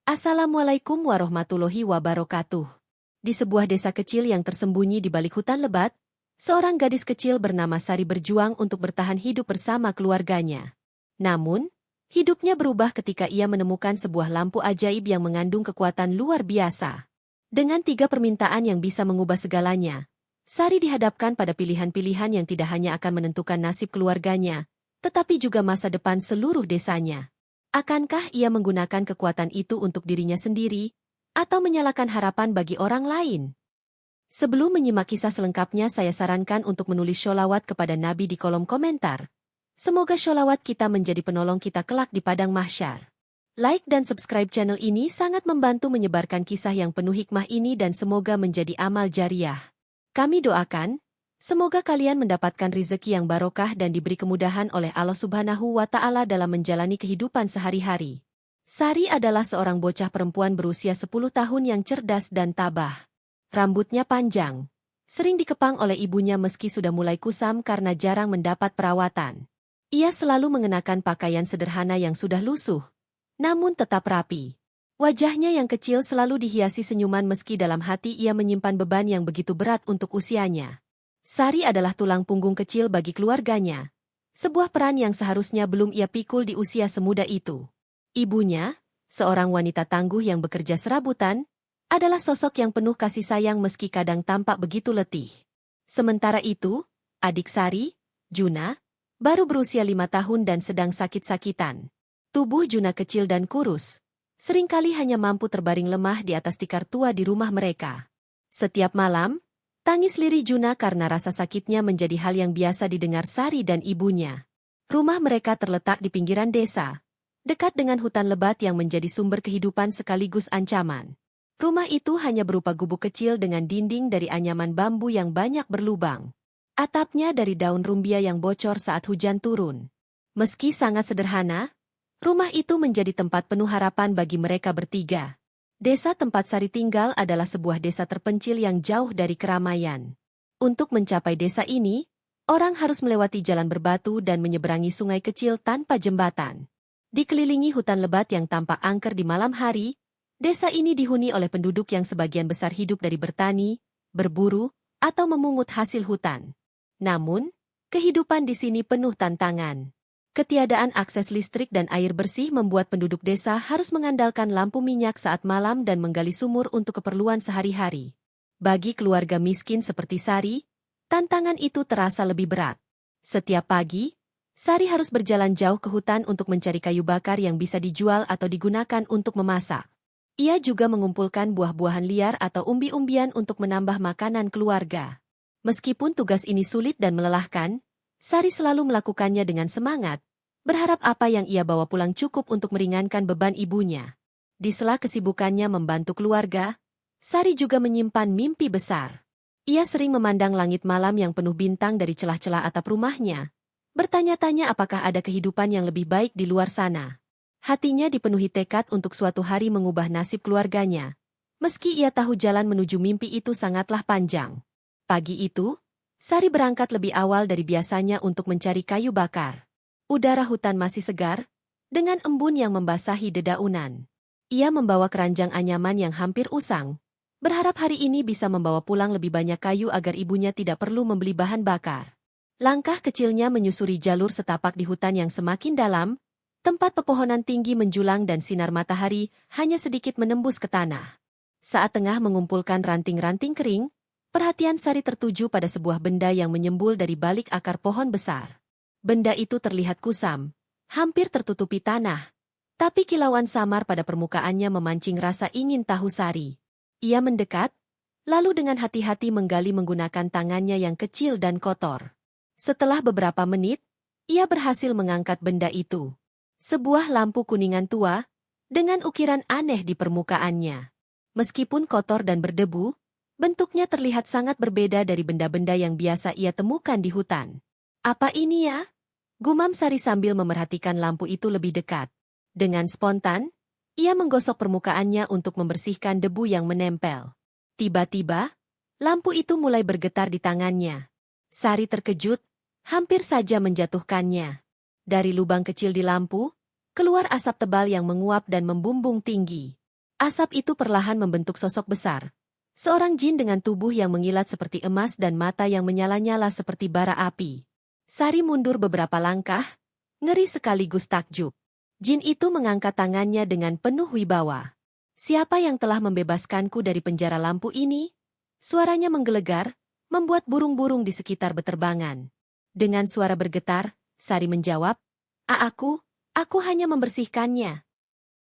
Assalamualaikum warahmatullahi wabarakatuh. Di sebuah desa kecil yang tersembunyi di balik hutan lebat, seorang gadis kecil bernama Sari berjuang untuk bertahan hidup bersama keluarganya. Namun, hidupnya berubah ketika ia menemukan sebuah lampu ajaib yang mengandung kekuatan luar biasa. Dengan 3 permintaan yang bisa mengubah segalanya, Sari dihadapkan pada pilihan-pilihan yang tidak hanya akan menentukan nasib keluarganya, tetapi juga masa depan seluruh desanya. Akankah ia menggunakan kekuatan itu untuk dirinya sendiri, atau menyalakan harapan bagi orang lain? Sebelum menyimak kisah selengkapnya, saya sarankan untuk menulis sholawat kepada Nabi di kolom komentar. Semoga sholawat kita menjadi penolong kita kelak di padang mahsyar. Like dan subscribe channel ini sangat membantu menyebarkan kisah yang penuh hikmah ini dan semoga menjadi amal jariah. Kami doakan, semoga kalian mendapatkan rezeki yang barokah dan diberi kemudahan oleh Allah Subhanahu wa Ta'ala dalam menjalani kehidupan sehari-hari. Sari adalah seorang bocah perempuan berusia 10 tahun yang cerdas dan tabah. Rambutnya panjang, sering dikepang oleh ibunya meski sudah mulai kusam karena jarang mendapat perawatan. Ia selalu mengenakan pakaian sederhana yang sudah lusuh, namun tetap rapi. Wajahnya yang kecil selalu dihiasi senyuman meski dalam hati ia menyimpan beban yang begitu berat untuk usianya. Sari adalah tulang punggung kecil bagi keluarganya, sebuah peran yang seharusnya belum ia pikul di usia semuda itu. Ibunya, seorang wanita tangguh yang bekerja serabutan, adalah sosok yang penuh kasih sayang meski kadang tampak begitu letih. Sementara itu, adik Sari, Juna, baru berusia 5 tahun dan sedang sakit-sakitan. Tubuh Juna kecil dan kurus, seringkali hanya mampu terbaring lemah di atas tikar tua di rumah mereka. Setiap malam, tangis lirih Juna karena rasa sakitnya menjadi hal yang biasa didengar Sari dan ibunya. Rumah mereka terletak di pinggiran desa, dekat dengan hutan lebat yang menjadi sumber kehidupan sekaligus ancaman. Rumah itu hanya berupa gubuk kecil dengan dinding dari anyaman bambu yang banyak berlubang. Atapnya dari daun rumbia yang bocor saat hujan turun. Meski sangat sederhana, rumah itu menjadi tempat penuh harapan bagi mereka bertiga. Desa tempat Sari tinggal adalah sebuah desa terpencil yang jauh dari keramaian. Untuk mencapai desa ini, orang harus melewati jalan berbatu dan menyeberangi sungai kecil tanpa jembatan. Dikelilingi hutan lebat yang tampak angker di malam hari, desa ini dihuni oleh penduduk yang sebagian besar hidup dari bertani, berburu, atau memungut hasil hutan. Namun, kehidupan di sini penuh tantangan. Ketiadaan akses listrik dan air bersih membuat penduduk desa harus mengandalkan lampu minyak saat malam dan menggali sumur untuk keperluan sehari-hari. Bagi keluarga miskin seperti Sari, tantangan itu terasa lebih berat. Setiap pagi, Sari harus berjalan jauh ke hutan untuk mencari kayu bakar yang bisa dijual atau digunakan untuk memasak. Ia juga mengumpulkan buah-buahan liar atau umbi-umbian untuk menambah makanan keluarga. Meskipun tugas ini sulit dan melelahkan, Sari selalu melakukannya dengan semangat, berharap apa yang ia bawa pulang cukup untuk meringankan beban ibunya. Di sela kesibukannya membantu keluarga, Sari juga menyimpan mimpi besar. Ia sering memandang langit malam yang penuh bintang dari celah-celah atap rumahnya, bertanya-tanya apakah ada kehidupan yang lebih baik di luar sana. Hatinya dipenuhi tekad untuk suatu hari mengubah nasib keluarganya, meski ia tahu jalan menuju mimpi itu sangatlah panjang. Pagi itu, Sari berangkat lebih awal dari biasanya untuk mencari kayu bakar. Udara hutan masih segar, dengan embun yang membasahi dedaunan. Ia membawa keranjang anyaman yang hampir usang, berharap hari ini bisa membawa pulang lebih banyak kayu agar ibunya tidak perlu membeli bahan bakar. Langkah kecilnya menyusuri jalur setapak di hutan yang semakin dalam, tempat pepohonan tinggi menjulang dan sinar matahari hanya sedikit menembus ke tanah. Saat tengah mengumpulkan ranting-ranting kering, perhatian Sari tertuju pada sebuah benda yang menyembul dari balik akar pohon besar. Benda itu terlihat kusam, hampir tertutupi tanah, tapi kilauan samar pada permukaannya memancing rasa ingin tahu Sari. Ia mendekat, lalu dengan hati-hati menggali menggunakan tangannya yang kecil dan kotor. Setelah beberapa menit, ia berhasil mengangkat benda itu. Sebuah lampu kuningan tua, dengan ukiran aneh di permukaannya. Meskipun kotor dan berdebu, bentuknya terlihat sangat berbeda dari benda-benda yang biasa ia temukan di hutan. Apa ini ya? Gumam Sari sambil memerhatikan lampu itu lebih dekat. Dengan spontan, ia menggosok permukaannya untuk membersihkan debu yang menempel. Tiba-tiba, lampu itu mulai bergetar di tangannya. Sari terkejut, hampir saja menjatuhkannya. Dari lubang kecil di lampu, keluar asap tebal yang menguap dan membumbung tinggi. Asap itu perlahan membentuk sosok besar. Seorang jin dengan tubuh yang mengilat seperti emas dan mata yang menyala-nyala seperti bara api. Sari mundur beberapa langkah, ngeri sekaligus takjub. Jin itu mengangkat tangannya dengan penuh wibawa. Siapa yang telah membebaskanku dari penjara lampu ini? Suaranya menggelegar, membuat burung-burung di sekitar beterbangan. Dengan suara bergetar, Sari menjawab, aku hanya membersihkannya.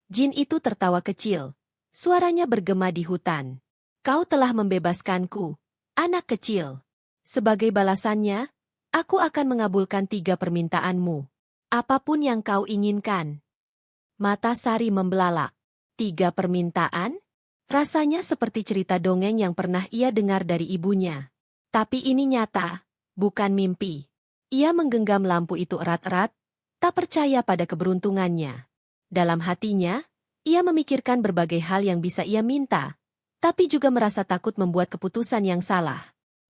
Jin itu tertawa kecil. Suaranya bergema di hutan. Kau telah membebaskanku, anak kecil. Sebagai balasannya, aku akan mengabulkan 3 permintaanmu. Apapun yang kau inginkan. Mata Sari membelalak. 3 permintaan? Rasanya seperti cerita dongeng yang pernah ia dengar dari ibunya. Tapi ini nyata, bukan mimpi. Ia menggenggam lampu itu erat-erat, tak percaya pada keberuntungannya. Dalam hatinya, ia memikirkan berbagai hal yang bisa ia minta, tapi juga merasa takut membuat keputusan yang salah.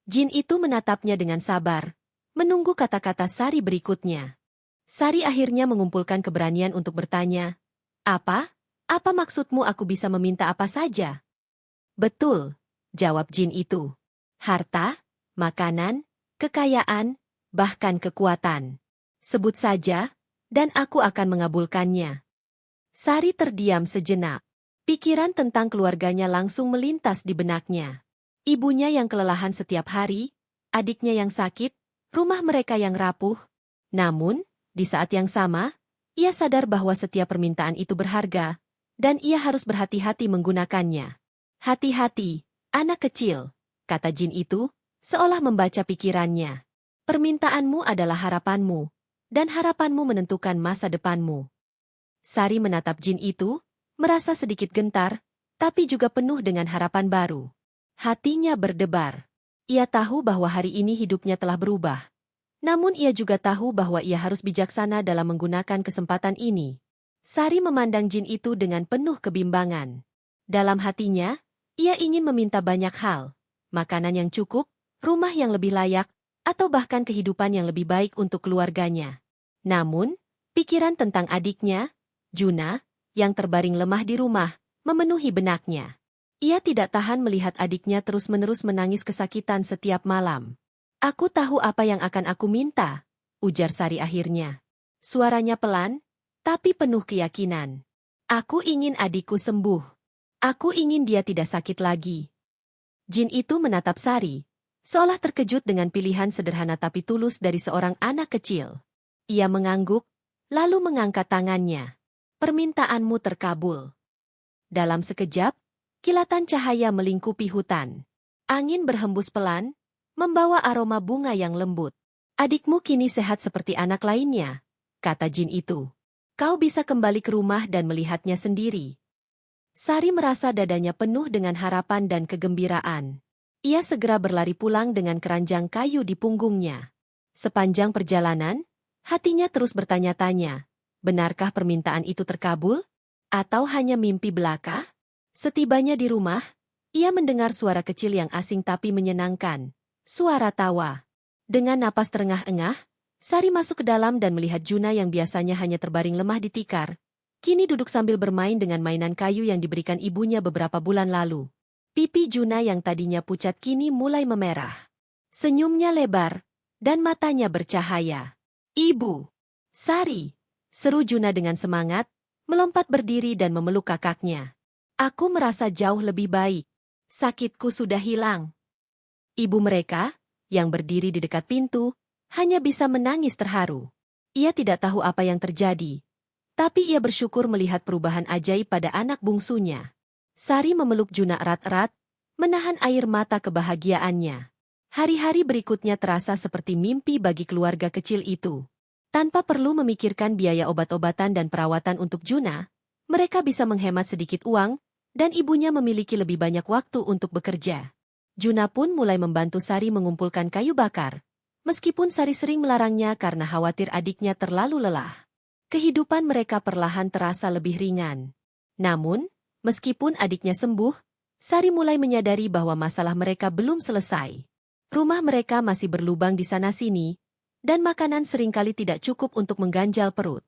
Jin itu menatapnya dengan sabar, menunggu kata-kata Sari berikutnya. Sari akhirnya mengumpulkan keberanian untuk bertanya, Apa maksudmu aku bisa meminta apa saja? Betul, jawab Jin itu. Harta, makanan, kekayaan, bahkan kekuatan. Sebut saja, dan aku akan mengabulkannya. Sari terdiam sejenak. Pikiran tentang keluarganya langsung melintas di benaknya. Ibunya yang kelelahan setiap hari, adiknya yang sakit, rumah mereka yang rapuh. Namun, di saat yang sama, ia sadar bahwa setiap permintaan itu berharga, dan ia harus berhati-hati menggunakannya. Hati-hati, anak kecil, kata Jin itu, seolah membaca pikirannya. Permintaanmu adalah harapanmu, dan harapanmu menentukan masa depanmu. Sari menatap Jin itu, merasa sedikit gentar, tapi juga penuh dengan harapan baru. Hatinya berdebar. Ia tahu bahwa hari ini hidupnya telah berubah. Namun ia juga tahu bahwa ia harus bijaksana dalam menggunakan kesempatan ini. Sari memandang Jin itu dengan penuh kebimbangan. Dalam hatinya, ia ingin meminta banyak hal. Makanan yang cukup, rumah yang lebih layak, atau bahkan kehidupan yang lebih baik untuk keluarganya. Namun, pikiran tentang adiknya, Juna, yang terbaring lemah di rumah, memenuhi benaknya. Ia tidak tahan melihat adiknya terus-menerus menangis kesakitan setiap malam. Aku tahu apa yang akan aku minta, ujar Sari akhirnya. Suaranya pelan, tapi penuh keyakinan. Aku ingin adikku sembuh. Aku ingin dia tidak sakit lagi. Jin itu menatap Sari, seolah terkejut dengan pilihan sederhana tapi tulus dari seorang anak kecil. Ia mengangguk, lalu mengangkat tangannya. Permintaanmu terkabul. Dalam sekejap, kilatan cahaya melingkupi hutan. Angin berhembus pelan, membawa aroma bunga yang lembut. Adikmu kini sehat seperti anak lainnya, kata Jin itu. Kau bisa kembali ke rumah dan melihatnya sendiri. Sari merasa dadanya penuh dengan harapan dan kegembiraan. Ia segera berlari pulang dengan keranjang kayu di punggungnya. Sepanjang perjalanan, hatinya terus bertanya-tanya. Benarkah permintaan itu terkabul? Atau hanya mimpi belaka? Setibanya di rumah, ia mendengar suara kecil yang asing tapi menyenangkan. Suara tawa. Dengan napas terengah-engah, Sari masuk ke dalam dan melihat Juna yang biasanya hanya terbaring lemah di tikar. Kini duduk sambil bermain dengan mainan kayu yang diberikan ibunya beberapa bulan lalu. Pipi Juna yang tadinya pucat kini mulai memerah. Senyumnya lebar, dan matanya bercahaya. Ibu! Sari! Seru Juna dengan semangat, melompat berdiri dan memeluk kakaknya. Aku merasa jauh lebih baik. Sakitku sudah hilang. Ibu mereka, yang berdiri di dekat pintu, hanya bisa menangis terharu. Ia tidak tahu apa yang terjadi. Tapi ia bersyukur melihat perubahan ajaib pada anak bungsunya. Sari memeluk Juna erat-erat, menahan air mata kebahagiaannya. Hari-hari berikutnya terasa seperti mimpi bagi keluarga kecil itu. Tanpa perlu memikirkan biaya obat-obatan dan perawatan untuk Juna, mereka bisa menghemat sedikit uang, dan ibunya memiliki lebih banyak waktu untuk bekerja. Juna pun mulai membantu Sari mengumpulkan kayu bakar, meskipun Sari sering melarangnya karena khawatir adiknya terlalu lelah. Kehidupan mereka perlahan terasa lebih ringan. Namun, meskipun adiknya sembuh, Sari mulai menyadari bahwa masalah mereka belum selesai. Rumah mereka masih berlubang di sana-sini, dan makanan seringkali tidak cukup untuk mengganjal perut.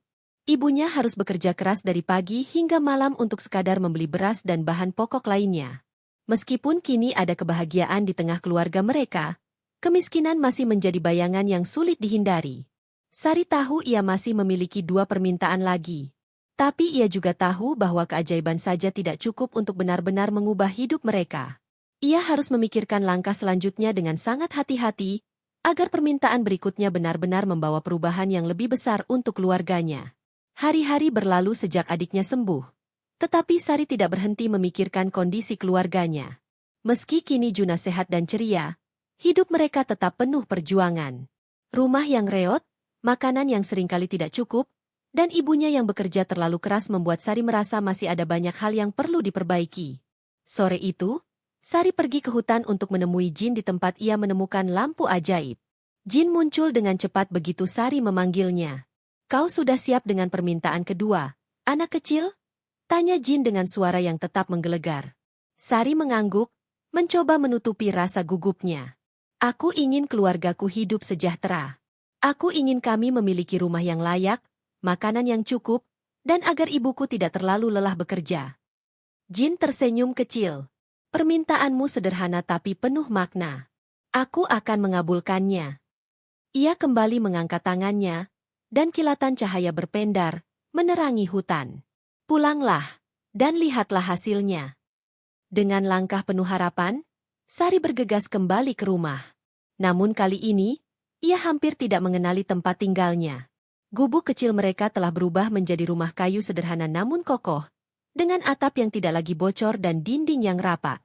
Ibunya harus bekerja keras dari pagi hingga malam untuk sekadar membeli beras dan bahan pokok lainnya. Meskipun kini ada kebahagiaan di tengah keluarga mereka, kemiskinan masih menjadi bayangan yang sulit dihindari. Sari tahu ia masih memiliki 2 permintaan lagi. Tapi ia juga tahu bahwa keajaiban saja tidak cukup untuk benar-benar mengubah hidup mereka. Ia harus memikirkan langkah selanjutnya dengan sangat hati-hati, agar permintaan berikutnya benar-benar membawa perubahan yang lebih besar untuk keluarganya. Hari-hari berlalu sejak adiknya sembuh. Tetapi Sari tidak berhenti memikirkan kondisi keluarganya. Meski kini Juna sehat dan ceria, hidup mereka tetap penuh perjuangan. Rumah yang reot, makanan yang seringkali tidak cukup, dan ibunya yang bekerja terlalu keras membuat Sari merasa masih ada banyak hal yang perlu diperbaiki. Sore itu, Sari pergi ke hutan untuk menemui Jin di tempat ia menemukan lampu ajaib. Jin muncul dengan cepat begitu Sari memanggilnya. "Kau sudah siap dengan permintaan kedua, anak kecil?" tanya Jin dengan suara yang tetap menggelegar. Sari mengangguk, mencoba menutupi rasa gugupnya. "Aku ingin keluargaku hidup sejahtera. Aku ingin kami memiliki rumah yang layak, makanan yang cukup, dan agar ibuku tidak terlalu lelah bekerja." Jin tersenyum kecil. "Permintaanmu sederhana tapi penuh makna. Aku akan mengabulkannya." Ia kembali mengangkat tangannya, dan kilatan cahaya berpendar, menerangi hutan. "Pulanglah, dan lihatlah hasilnya." Dengan langkah penuh harapan, Sari bergegas kembali ke rumah. Namun kali ini, ia hampir tidak mengenali tempat tinggalnya. Gubuk kecil mereka telah berubah menjadi rumah kayu sederhana namun kokoh, dengan atap yang tidak lagi bocor dan dinding yang rapat.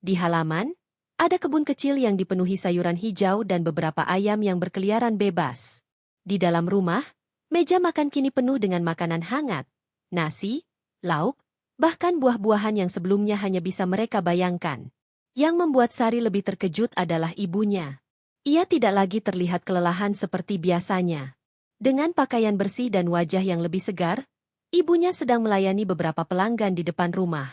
Di halaman, ada kebun kecil yang dipenuhi sayuran hijau dan beberapa ayam yang berkeliaran bebas. Di dalam rumah, meja makan kini penuh dengan makanan hangat, nasi, lauk, bahkan buah-buahan yang sebelumnya hanya bisa mereka bayangkan. Yang membuat Sari lebih terkejut adalah ibunya. Ia tidak lagi terlihat kelelahan seperti biasanya. Dengan pakaian bersih dan wajah yang lebih segar, ibunya sedang melayani beberapa pelanggan di depan rumah.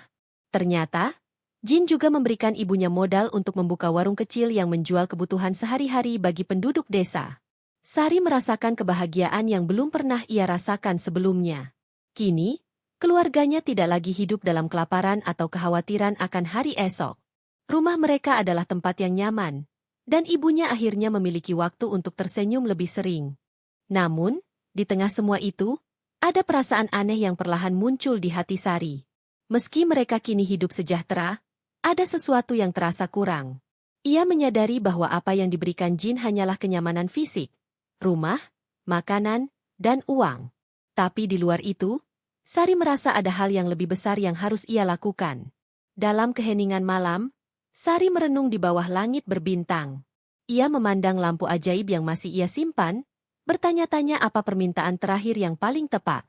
Ternyata, Jin juga memberikan ibunya modal untuk membuka warung kecil yang menjual kebutuhan sehari-hari bagi penduduk desa. Sari merasakan kebahagiaan yang belum pernah ia rasakan sebelumnya. Kini, keluarganya tidak lagi hidup dalam kelaparan atau kekhawatiran akan hari esok. Rumah mereka adalah tempat yang nyaman, dan ibunya akhirnya memiliki waktu untuk tersenyum lebih sering. Namun, di tengah semua itu, ada perasaan aneh yang perlahan muncul di hati Sari. Meski mereka kini hidup sejahtera, ada sesuatu yang terasa kurang. Ia menyadari bahwa apa yang diberikan Jin hanyalah kenyamanan fisik, rumah, makanan, dan uang. Tapi di luar itu, Sari merasa ada hal yang lebih besar yang harus ia lakukan. Dalam keheningan malam, Sari merenung di bawah langit berbintang. Ia memandang lampu ajaib yang masih ia simpan, bertanya-tanya apa permintaan terakhir yang paling tepat.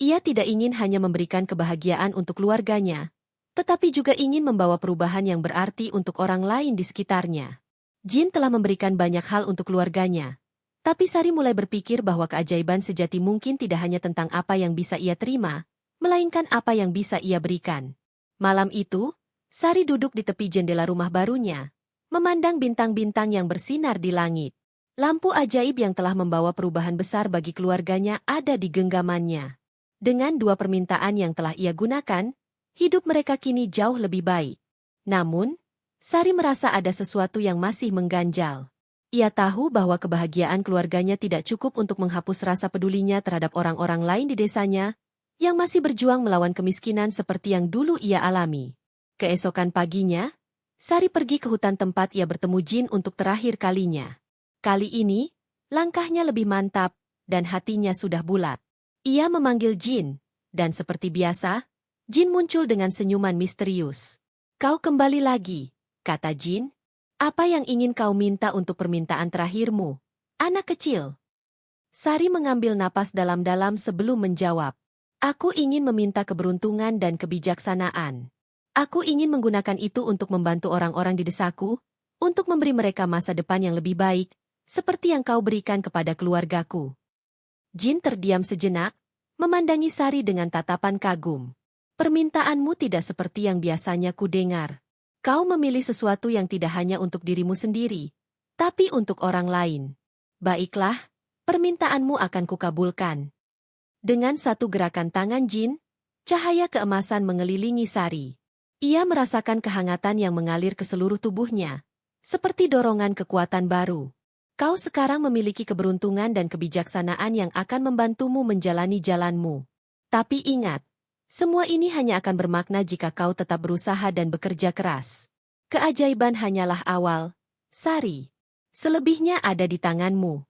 Ia tidak ingin hanya memberikan kebahagiaan untuk keluarganya, tetapi juga ingin membawa perubahan yang berarti untuk orang lain di sekitarnya. Jin telah memberikan banyak hal untuk keluarganya. Tapi Sari mulai berpikir bahwa keajaiban sejati mungkin tidak hanya tentang apa yang bisa ia terima, melainkan apa yang bisa ia berikan. Malam itu, Sari duduk di tepi jendela rumah barunya, memandang bintang-bintang yang bersinar di langit. Lampu ajaib yang telah membawa perubahan besar bagi keluarganya ada di genggamannya. Dengan 2 permintaan yang telah ia gunakan, hidup mereka kini jauh lebih baik. Namun, Sari merasa ada sesuatu yang masih mengganjal. Ia tahu bahwa kebahagiaan keluarganya tidak cukup untuk menghapus rasa pedulinya terhadap orang-orang lain di desanya, yang masih berjuang melawan kemiskinan seperti yang dulu ia alami. Keesokan paginya, Sari pergi ke hutan tempat ia bertemu Jin untuk terakhir kalinya. Kali ini, langkahnya lebih mantap, dan hatinya sudah bulat. Ia memanggil Jin, dan seperti biasa, Jin muncul dengan senyuman misterius. "Kau kembali lagi," kata Jin. "Apa yang ingin kau minta untuk permintaan terakhirmu, anak kecil?" Sari mengambil napas dalam-dalam sebelum menjawab. "Aku ingin meminta keberuntungan dan kebijaksanaan. Aku ingin menggunakan itu untuk membantu orang-orang di desaku, untuk memberi mereka masa depan yang lebih baik, seperti yang kau berikan kepada keluargaku." Jin terdiam sejenak, memandangi Sari dengan tatapan kagum. "Permintaanmu tidak seperti yang biasanya ku dengar. Kau memilih sesuatu yang tidak hanya untuk dirimu sendiri, tapi untuk orang lain. Baiklah, permintaanmu akan kukabulkan." Dengan satu gerakan tangan Jin, cahaya keemasan mengelilingi Sari. Ia merasakan kehangatan yang mengalir ke seluruh tubuhnya, seperti dorongan kekuatan baru. Kau sekarang memiliki keberuntungan dan kebijaksanaan yang akan membantumu menjalani jalanmu. Tapi ingat, semua ini hanya akan bermakna jika kau tetap berusaha dan bekerja keras. Keajaiban hanyalah awal, Sari. Selebihnya ada di tanganmu.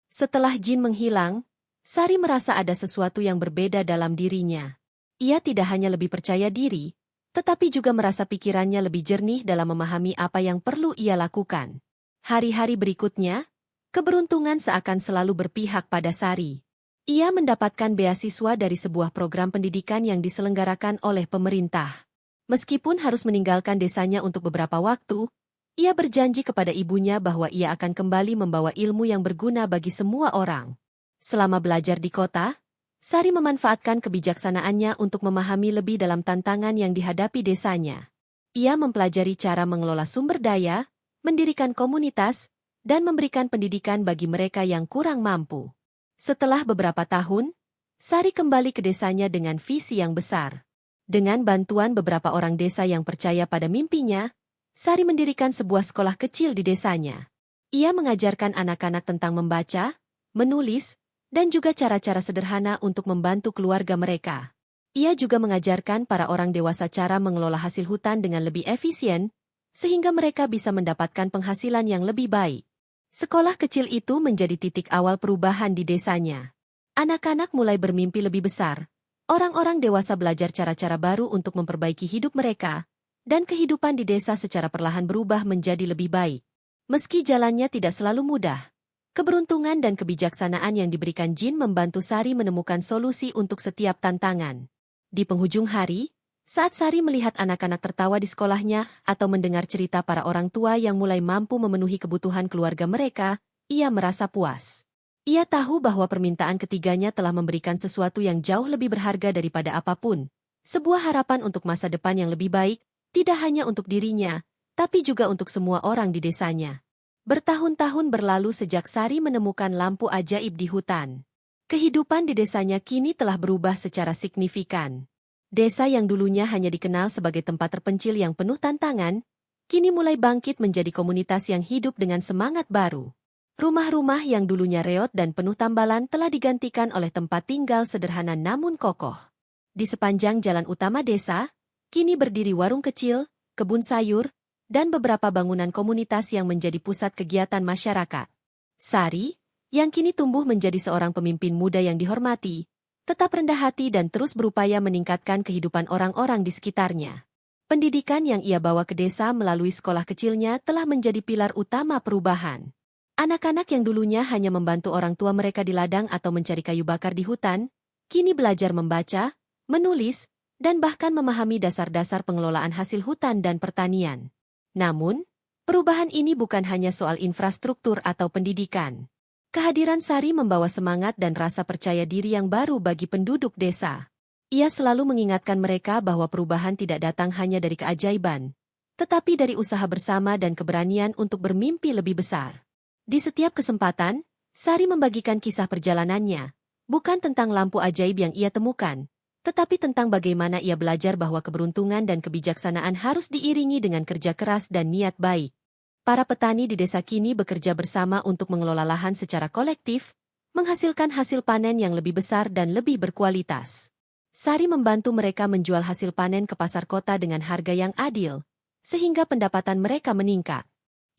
Setelah Jin menghilang, Sari merasa ada sesuatu yang berbeda dalam dirinya. Ia tidak hanya lebih percaya diri, tetapi juga merasa pikirannya lebih jernih dalam memahami apa yang perlu ia lakukan. Hari-hari berikutnya, keberuntungan seakan selalu berpihak pada Sari. Ia mendapatkan beasiswa dari sebuah program pendidikan yang diselenggarakan oleh pemerintah. Meskipun harus meninggalkan desanya untuk beberapa waktu, ia berjanji kepada ibunya bahwa ia akan kembali membawa ilmu yang berguna bagi semua orang. Selama belajar di kota, Sari memanfaatkan kebijaksanaannya untuk memahami lebih dalam tantangan yang dihadapi desanya. Ia mempelajari cara mengelola sumber daya, mendirikan komunitas, dan memberikan pendidikan bagi mereka yang kurang mampu. Setelah beberapa tahun, Sari kembali ke desanya dengan visi yang besar. Dengan bantuan beberapa orang desa yang percaya pada mimpinya, Sari mendirikan sebuah sekolah kecil di desanya. Ia mengajarkan anak-anak tentang membaca, menulis, dan juga cara-cara sederhana untuk membantu keluarga mereka. Ia juga mengajarkan para orang dewasa cara mengelola hasil hutan dengan lebih efisien, sehingga mereka bisa mendapatkan penghasilan yang lebih baik. Sekolah kecil itu menjadi titik awal perubahan di desanya. Anak-anak mulai bermimpi lebih besar. Orang-orang dewasa belajar cara-cara baru untuk memperbaiki hidup mereka, dan kehidupan di desa secara perlahan berubah menjadi lebih baik. Meski jalannya tidak selalu mudah, keberuntungan dan kebijaksanaan yang diberikan Jin membantu Sari menemukan solusi untuk setiap tantangan. Di penghujung hari, saat Sari melihat anak-anak tertawa di sekolahnya atau mendengar cerita para orang tua yang mulai mampu memenuhi kebutuhan keluarga mereka, ia merasa puas. Ia tahu bahwa permintaan ketiganya telah memberikan sesuatu yang jauh lebih berharga daripada apapun. Sebuah harapan untuk masa depan yang lebih baik, tidak hanya untuk dirinya, tapi juga untuk semua orang di desanya. Bertahun-tahun berlalu sejak Sari menemukan lampu ajaib di hutan. Kehidupan di desanya kini telah berubah secara signifikan. Desa yang dulunya hanya dikenal sebagai tempat terpencil yang penuh tantangan, kini mulai bangkit menjadi komunitas yang hidup dengan semangat baru. Rumah-rumah yang dulunya reot dan penuh tambalan telah digantikan oleh tempat tinggal sederhana namun kokoh. Di sepanjang jalan utama desa, kini berdiri warung kecil, kebun sayur, dan beberapa bangunan komunitas yang menjadi pusat kegiatan masyarakat. Sari, yang kini tumbuh menjadi seorang pemimpin muda yang dihormati, tetap rendah hati dan terus berupaya meningkatkan kehidupan orang-orang di sekitarnya. Pendidikan yang ia bawa ke desa melalui sekolah kecilnya telah menjadi pilar utama perubahan. Anak-anak yang dulunya hanya membantu orang tua mereka di ladang atau mencari kayu bakar di hutan, kini belajar membaca, menulis, dan bahkan memahami dasar-dasar pengelolaan hasil hutan dan pertanian. Namun, perubahan ini bukan hanya soal infrastruktur atau pendidikan. Kehadiran Sari membawa semangat dan rasa percaya diri yang baru bagi penduduk desa. Ia selalu mengingatkan mereka bahwa perubahan tidak datang hanya dari keajaiban, tetapi dari usaha bersama dan keberanian untuk bermimpi lebih besar. Di setiap kesempatan, Sari membagikan kisah perjalanannya, bukan tentang lampu ajaib yang ia temukan, tetapi tentang bagaimana ia belajar bahwa keberuntungan dan kebijaksanaan harus diiringi dengan kerja keras dan niat baik. Para petani di desa kini bekerja bersama untuk mengelola lahan secara kolektif, menghasilkan hasil panen yang lebih besar dan lebih berkualitas. Sari membantu mereka menjual hasil panen ke pasar kota dengan harga yang adil, sehingga pendapatan mereka meningkat.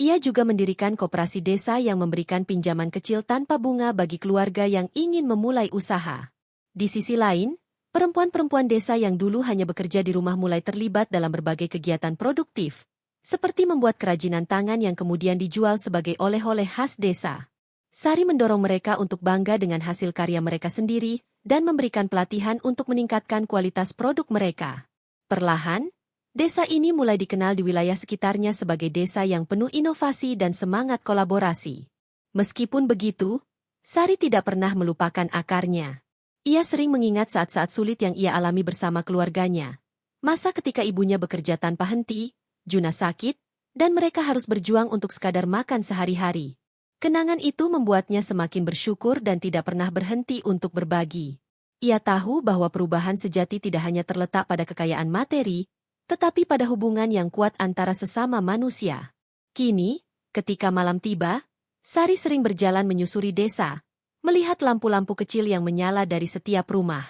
Ia juga mendirikan koperasi desa yang memberikan pinjaman kecil tanpa bunga bagi keluarga yang ingin memulai usaha. Di sisi lain, perempuan-perempuan desa yang dulu hanya bekerja di rumah mulai terlibat dalam berbagai kegiatan produktif, seperti membuat kerajinan tangan yang kemudian dijual sebagai oleh-oleh khas desa. Sari mendorong mereka untuk bangga dengan hasil karya mereka sendiri dan memberikan pelatihan untuk meningkatkan kualitas produk mereka. Perlahan, desa ini mulai dikenal di wilayah sekitarnya sebagai desa yang penuh inovasi dan semangat kolaborasi. Meskipun begitu, Sari tidak pernah melupakan akarnya. Ia sering mengingat saat-saat sulit yang ia alami bersama keluarganya. Masa ketika ibunya bekerja tanpa henti, Juna sakit, dan mereka harus berjuang untuk sekadar makan sehari-hari. Kenangan itu membuatnya semakin bersyukur dan tidak pernah berhenti untuk berbagi. Ia tahu bahwa perubahan sejati tidak hanya terletak pada kekayaan materi, tetapi pada hubungan yang kuat antara sesama manusia. Kini, ketika malam tiba, Sari sering berjalan menyusuri desa, melihat lampu-lampu kecil yang menyala dari setiap rumah.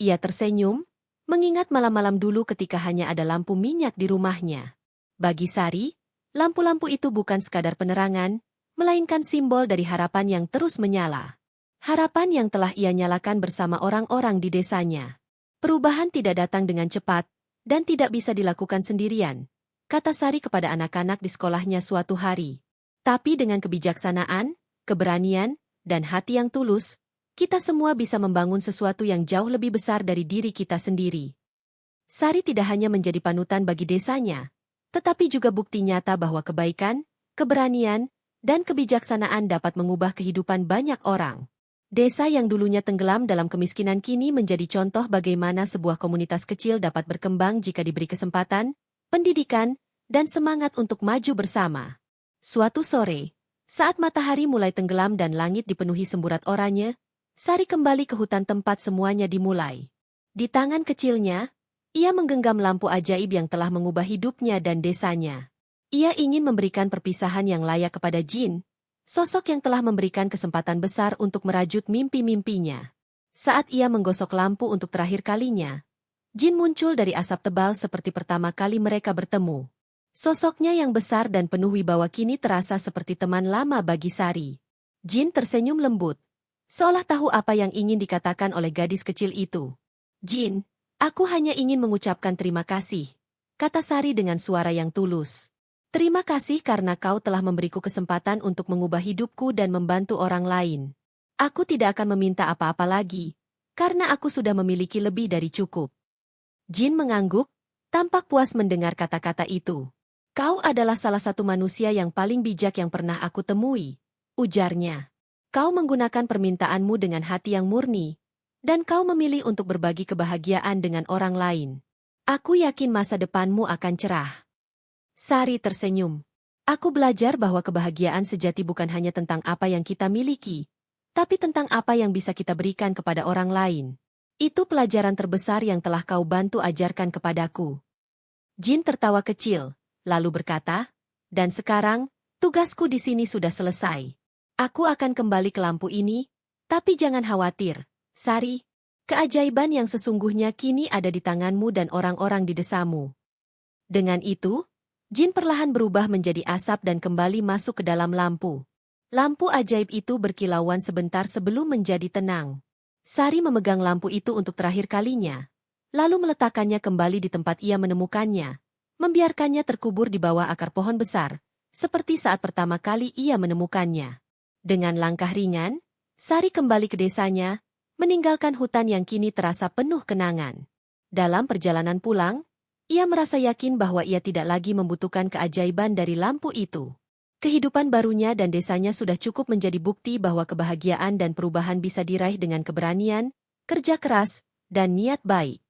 Ia tersenyum, mengingat malam-malam dulu ketika hanya ada lampu minyak di rumahnya. Bagi Sari, lampu-lampu itu bukan sekadar penerangan, melainkan simbol dari harapan yang terus menyala. Harapan yang telah ia nyalakan bersama orang-orang di desanya. Perubahan tidak datang dengan cepat, dan tidak bisa dilakukan sendirian, kata Sari kepada anak-anak di sekolahnya suatu hari. Tapi dengan kebijaksanaan, keberanian, dan hati yang tulus, kita semua bisa membangun sesuatu yang jauh lebih besar dari diri kita sendiri. Sari tidak hanya menjadi panutan bagi desanya, tetapi juga bukti nyata bahwa kebaikan, keberanian, dan kebijaksanaan dapat mengubah kehidupan banyak orang. Desa yang dulunya tenggelam dalam kemiskinan kini menjadi contoh bagaimana sebuah komunitas kecil dapat berkembang jika diberi kesempatan, pendidikan, dan semangat untuk maju bersama. Suatu sore, saat matahari mulai tenggelam dan langit dipenuhi semburat oranye, Sari kembali ke hutan tempat semuanya dimulai. Di tangan kecilnya, ia menggenggam lampu ajaib yang telah mengubah hidupnya dan desanya. Ia ingin memberikan perpisahan yang layak kepada Jin, sosok yang telah memberikan kesempatan besar untuk merajut mimpi-mimpinya. Saat ia menggosok lampu untuk terakhir kalinya, Jin muncul dari asap tebal seperti pertama kali mereka bertemu. Sosoknya yang besar dan penuh wibawa kini terasa seperti teman lama bagi Sari. Jin tersenyum lembut, seolah tahu apa yang ingin dikatakan oleh gadis kecil itu. Jin, aku hanya ingin mengucapkan terima kasih, kata Sari dengan suara yang tulus. Terima kasih karena kau telah memberiku kesempatan untuk mengubah hidupku dan membantu orang lain. Aku tidak akan meminta apa-apa lagi, karena aku sudah memiliki lebih dari cukup. Jin mengangguk, tampak puas mendengar kata-kata itu. Kau adalah salah satu manusia yang paling bijak yang pernah aku temui, ujarnya. Kau menggunakan permintaanmu dengan hati yang murni, dan kau memilih untuk berbagi kebahagiaan dengan orang lain. Aku yakin masa depanmu akan cerah. Sari tersenyum. Aku belajar bahwa kebahagiaan sejati bukan hanya tentang apa yang kita miliki, tapi tentang apa yang bisa kita berikan kepada orang lain. Itu pelajaran terbesar yang telah kau bantu ajarkan kepadaku. Jin tertawa kecil, lalu berkata, dan sekarang, tugasku di sini sudah selesai. Aku akan kembali ke lampu ini, tapi jangan khawatir, Sari. Keajaiban yang sesungguhnya kini ada di tanganmu dan orang-orang di desamu. Dengan itu, Jin perlahan berubah menjadi asap dan kembali masuk ke dalam lampu. Lampu ajaib itu berkilauan sebentar sebelum menjadi tenang. Sari memegang lampu itu untuk terakhir kalinya, lalu meletakkannya kembali di tempat ia menemukannya, membiarkannya terkubur di bawah akar pohon besar, seperti saat pertama kali ia menemukannya. Dengan langkah ringan, Sari kembali ke desanya, meninggalkan hutan yang kini terasa penuh kenangan. Dalam perjalanan pulang, ia merasa yakin bahwa ia tidak lagi membutuhkan keajaiban dari lampu itu. Kehidupan barunya dan desanya sudah cukup menjadi bukti bahwa kebahagiaan dan perubahan bisa diraih dengan keberanian, kerja keras, dan niat baik.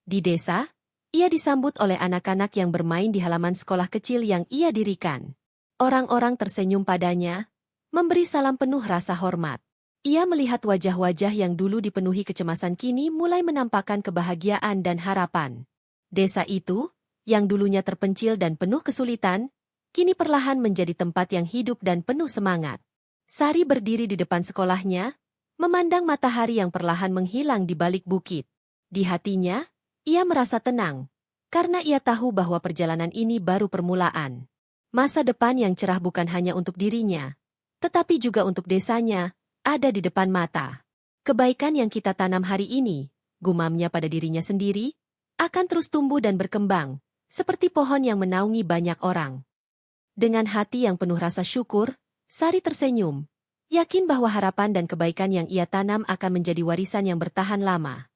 Di desa, ia disambut oleh anak-anak yang bermain di halaman sekolah kecil yang ia dirikan. Orang-orang tersenyum padanya, memberi salam penuh rasa hormat. Ia melihat wajah-wajah yang dulu dipenuhi kecemasan kini mulai menampakkan kebahagiaan dan harapan. Desa itu, yang dulunya terpencil dan penuh kesulitan, kini perlahan menjadi tempat yang hidup dan penuh semangat. Sari berdiri di depan sekolahnya, memandang matahari yang perlahan menghilang di balik bukit. Di hatinya, ia merasa tenang, karena ia tahu bahwa perjalanan ini baru permulaan. Masa depan yang cerah bukan hanya untuk dirinya, tetapi juga untuk desanya, ada di depan mata. Kebaikan yang kita tanam hari ini, gumamnya pada dirinya sendiri, akan terus tumbuh dan berkembang, seperti pohon yang menaungi banyak orang. Dengan hati yang penuh rasa syukur, Sari tersenyum, yakin bahwa harapan dan kebaikan yang ia tanam akan menjadi warisan yang bertahan lama.